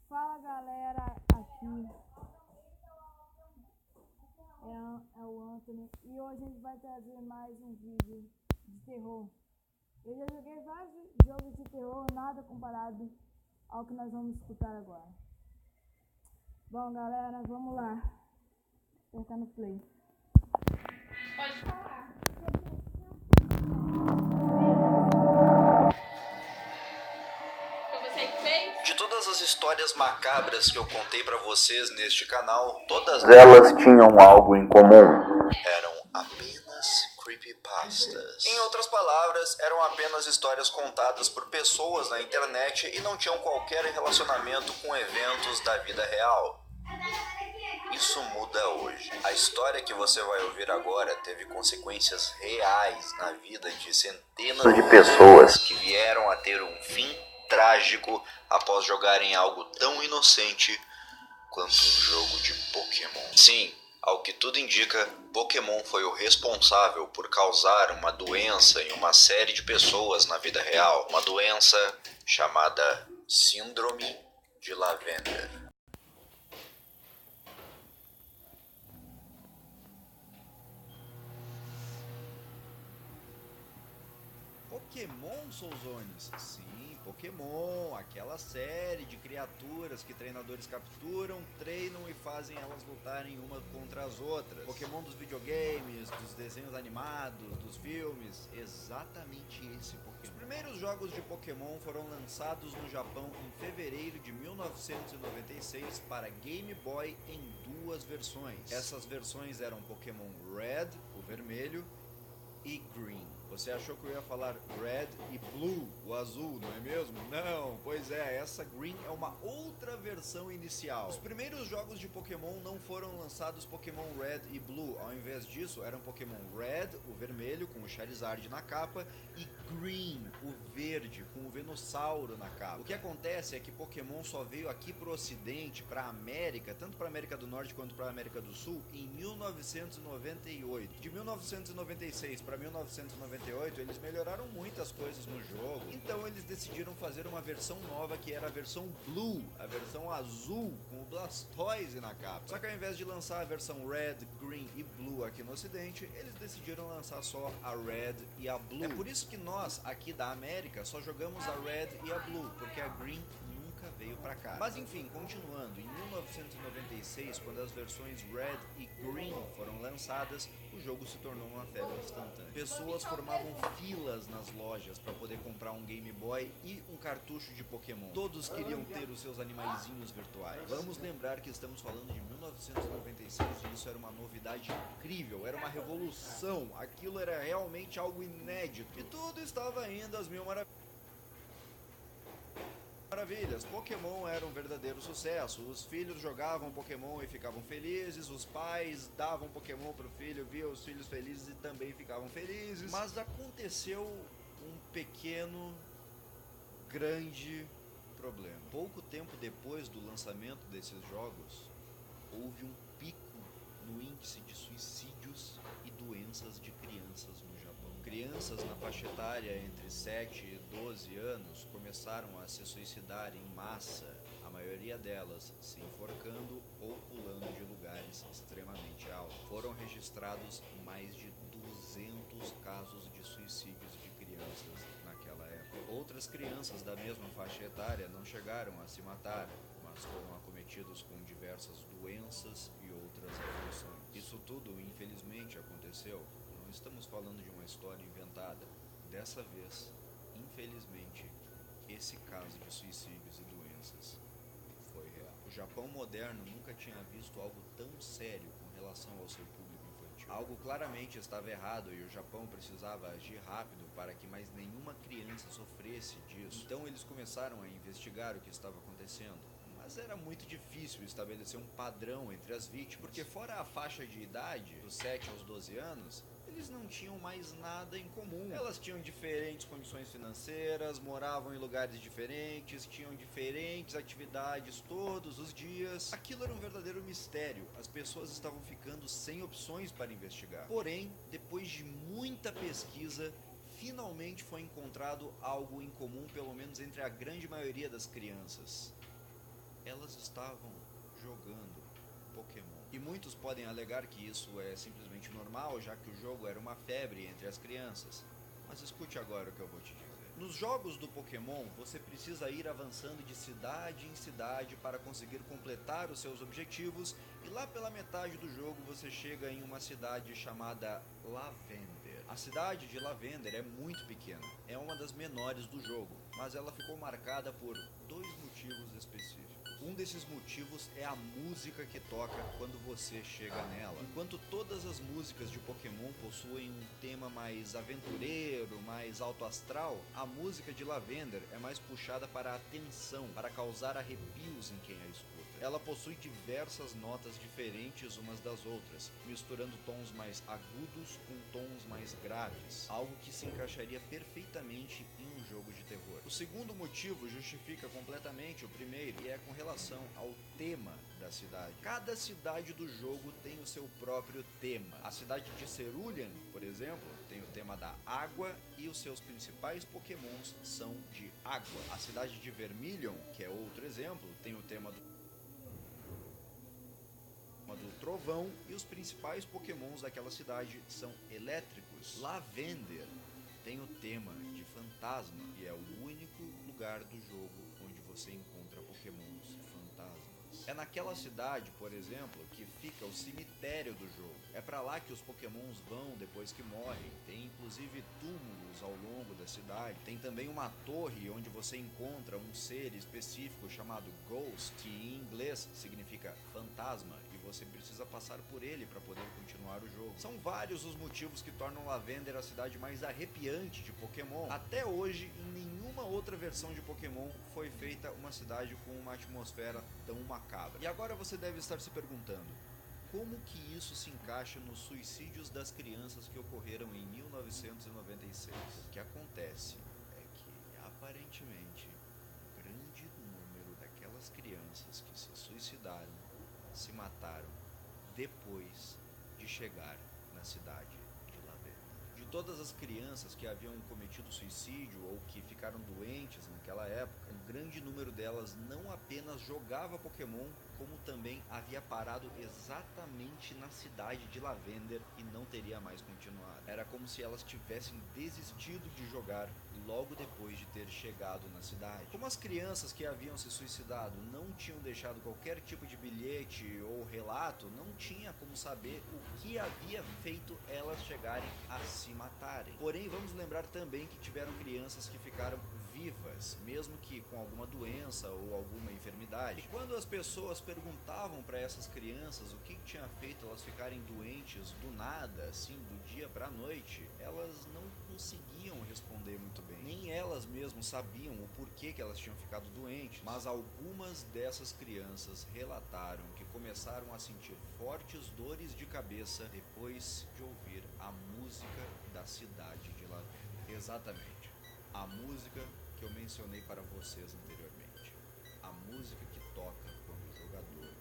Fala galera, aqui é o Anthony e hoje a gente vai trazer mais um vídeo de terror. Eu já joguei vários jogos de terror, nada comparado ao que nós vamos escutar agora. Bom galera, vamos lá, apertar no play. Pode falar. Foi você que fez? De todas as histórias macabras que eu contei pra vocês neste canal, todas elas tinham algo em comum. Eram apenas creepypastas. Em outras palavras, eram apenas histórias contadas por pessoas na internet e não tinham qualquer relacionamento com eventos da vida real. Isso muda hoje. A história que você vai ouvir agora teve consequências reais na vida de centenas de pessoas que vieram a ter um fim trágico após jogarem algo tão inocente quanto um jogo de Pokémon. Sim, ao que tudo indica, Pokémon foi o responsável por causar uma doença em uma série de pessoas na vida real. Uma doença chamada Síndrome de Lavender. Pokémon, Souzones? Sim, Pokémon, aquela série de criaturas que treinadores capturam, treinam e fazem elas lutarem uma contra as outras. Pokémon dos videogames, dos desenhos animados, dos filmes, exatamente esse Pokémon. Os primeiros jogos de Pokémon foram lançados no Japão em fevereiro de 1996 para Game Boy em duas versões. Essas versões eram Pokémon Red, o vermelho, e Green. Você achou que eu ia falar Red e Blue, o azul, não é mesmo? Não, pois é, essa Green é uma outra versão inicial. Os primeiros jogos de Pokémon não foram lançados Pokémon Red e Blue, ao invés disso eram Pokémon Red, o vermelho, com o Charizard na capa, e Green, o verde, com o Venusauro na capa. O que acontece é que Pokémon só veio aqui pro ocidente, pra América, tanto pra América do Norte quanto pra América do Sul, em 1998. De 1996 para 1998, eles melhoraram muitas coisas no jogo, então eles decidiram fazer uma versão nova que era a versão Blue, a versão azul, com o Blastoise na capa. Só que ao invés de lançar a versão Red, Green e Blue aqui no ocidente, eles decidiram lançar só a Red e a Blue. É por isso que nós, aqui da América, só jogamos a Red e a Blue, porque a Green nunca veio pra cá. Mas enfim, continuando, em 1996, quando as versões Red e Green foram lançadas, o jogo se tornou uma febre instantânea. Pessoas formavam filas nas lojas para poder comprar um Game Boy e um cartucho de Pokémon. Todos queriam ter os seus animaizinhos virtuais. Vamos lembrar que estamos falando de 1996 e isso era uma novidade incrível, era uma revolução, aquilo era realmente algo inédito. E tudo estava indo às mil maravilhas. Pokémon era um verdadeiro sucesso. Os filhos jogavam Pokémon e ficavam felizes. Os pais davam Pokémon pro filho, viam os filhos felizes e também ficavam felizes. Mas aconteceu um pequeno, grande problema. Pouco tempo depois do lançamento desses jogos, houve um pico no índice de suicídios e doenças de crianças no Japão. Crianças na faixa etária entre 7 e 12 anos começaram a se suicidar em massa, a maioria delas se enforcando ou pulando de lugares extremamente altos. Foram registrados mais de 200 casos de suicídios de crianças naquela época. Outras crianças da mesma faixa etária não chegaram a se matar, mas foram acometidos com diversas doenças e outras aflições. Isso tudo, infelizmente, aconteceu. Não estamos falando de uma história inventada. Dessa vez, infelizmente, esse caso de suicídios e doenças foi real. O Japão moderno nunca tinha visto algo tão sério com relação ao seu público infantil. Algo claramente estava errado e o Japão precisava agir rápido para que mais nenhuma criança sofresse disso. Então eles começaram a investigar o que estava acontecendo. Mas era muito difícil estabelecer um padrão entre as vítimas, porque fora a faixa de idade, dos 7 aos 12 anos, eles não tinham mais nada em comum. Elas tinham diferentes condições financeiras, moravam em lugares diferentes, tinham diferentes atividades todos os dias. Aquilo era um verdadeiro mistério. As pessoas estavam ficando sem opções para investigar. Porém, depois de muita pesquisa, finalmente foi encontrado algo em comum, pelo menos entre a grande maioria das crianças. elas estavam jogando Pokémon. E muitos podem alegar que isso é simplesmente normal, já que o jogo era uma febre entre as crianças. Mas escute agora o que eu vou te dizer. Nos jogos do Pokémon, você precisa ir avançando de cidade em cidade para conseguir completar os seus objetivos, e lá pela metade do jogo você chega em uma cidade chamada Lavender. A cidade de Lavender é muito pequena, é uma das menores do jogo, mas ela ficou marcada por dois motivos específicos. Um desses motivos é a música que toca quando você chega nela. Enquanto todas as músicas de Pokémon possuem um tema mais aventureiro, mais alto astral, a música de Lavender é mais puxada para a tensão, para causar arrepios em quem a escuta. Ela possui diversas notas diferentes umas das outras, misturando tons mais agudos com tons mais graves, algo que se encaixaria perfeitamente em um jogo de terror. O segundo motivo justifica completamente o primeiro, e é com relação ao tema da cidade. Cada cidade do jogo tem o seu próprio tema. A cidade de Cerulean, por exemplo, tem o tema da água e os seus principais pokémons são de água. A cidade de Vermilion, que é outro exemplo, tem o tema do trovão e os principais pokémons daquela cidade são elétricos. Lavender tem o tema de fantasma e é o único lugar do jogo onde você encontra pokémons fantasmas. É naquela cidade, por exemplo, que fica o cemitério do jogo. É pra lá que os pokémons vão depois que morrem. Tem inclusive túmulos ao longo da cidade. Tem também uma torre onde você encontra um ser específico chamado Ghost, que em inglês significa fantasma, e você precisa passar por ele para poder continuar o jogo. São vários os motivos que tornam Lavender a cidade mais arrepiante de Pokémon. Até hoje, em nenhuma outra versão de Pokémon foi feita uma cidade com uma atmosfera tão macabra. E agora você deve estar se perguntando, como que isso se encaixa nos suicídios das crianças que ocorreram em 1996? O que acontece é que, aparentemente, um grande número daquelas crianças que se suicidaram se mataram depois de chegar na cidade de Lavender. De todas as crianças que haviam cometido suicídio ou que ficaram doentes naquela época, um grande número delas não apenas jogava Pokémon, como também havia parado exatamente na cidade de Lavender e não teria mais continuado. Era como se elas tivessem desistido de jogar logo depois de ter chegado na cidade. Como as crianças que haviam se suicidado não tinham deixado qualquer tipo de bilhete ou relato, não tinha como saber o que havia feito elas chegarem a se matarem. Porém, vamos lembrar também que tiveram crianças que ficaram vivas, mesmo que com alguma doença ou alguma enfermidade. E quando as pessoas perguntavam para essas crianças o que tinha feito elas ficarem doentes do nada, assim, do dia para a noite, elas não conseguiam responder muito bem. Nem elas mesmas sabiam o porquê que elas tinham ficado doentes, mas algumas dessas crianças relataram que começaram a sentir fortes dores de cabeça depois de ouvir a música da cidade de Lavender. Exatamente, a música que eu mencionei para vocês anteriormente. A música que toca quando o jogador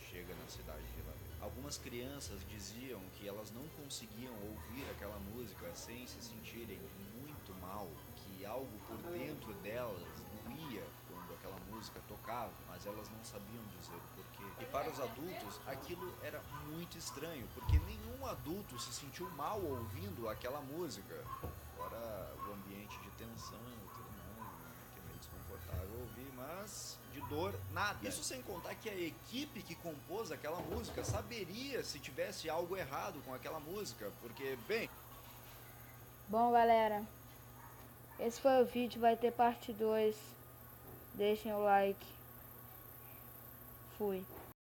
chega na cidade de Lavender. Algumas crianças diziam que elas não conseguiam ouvir aquela música sem se sentirem muito mal, que algo por dentro delas doía quando aquela música tocava, mas elas não sabiam dizer o porquê. E para os adultos, aquilo era muito estranho, porque nenhum adulto se sentiu mal ouvindo aquela música. Fora o ambiente de tensão e tudo mais, né, que é meio desconfortável ouvir, mas de dor, nada. Isso sem contar que a equipe que compôs aquela música saberia se tivesse algo errado com aquela música, porque, bem... Bom, galera, esse foi o vídeo, vai ter parte 2. Deixem o like. Fui.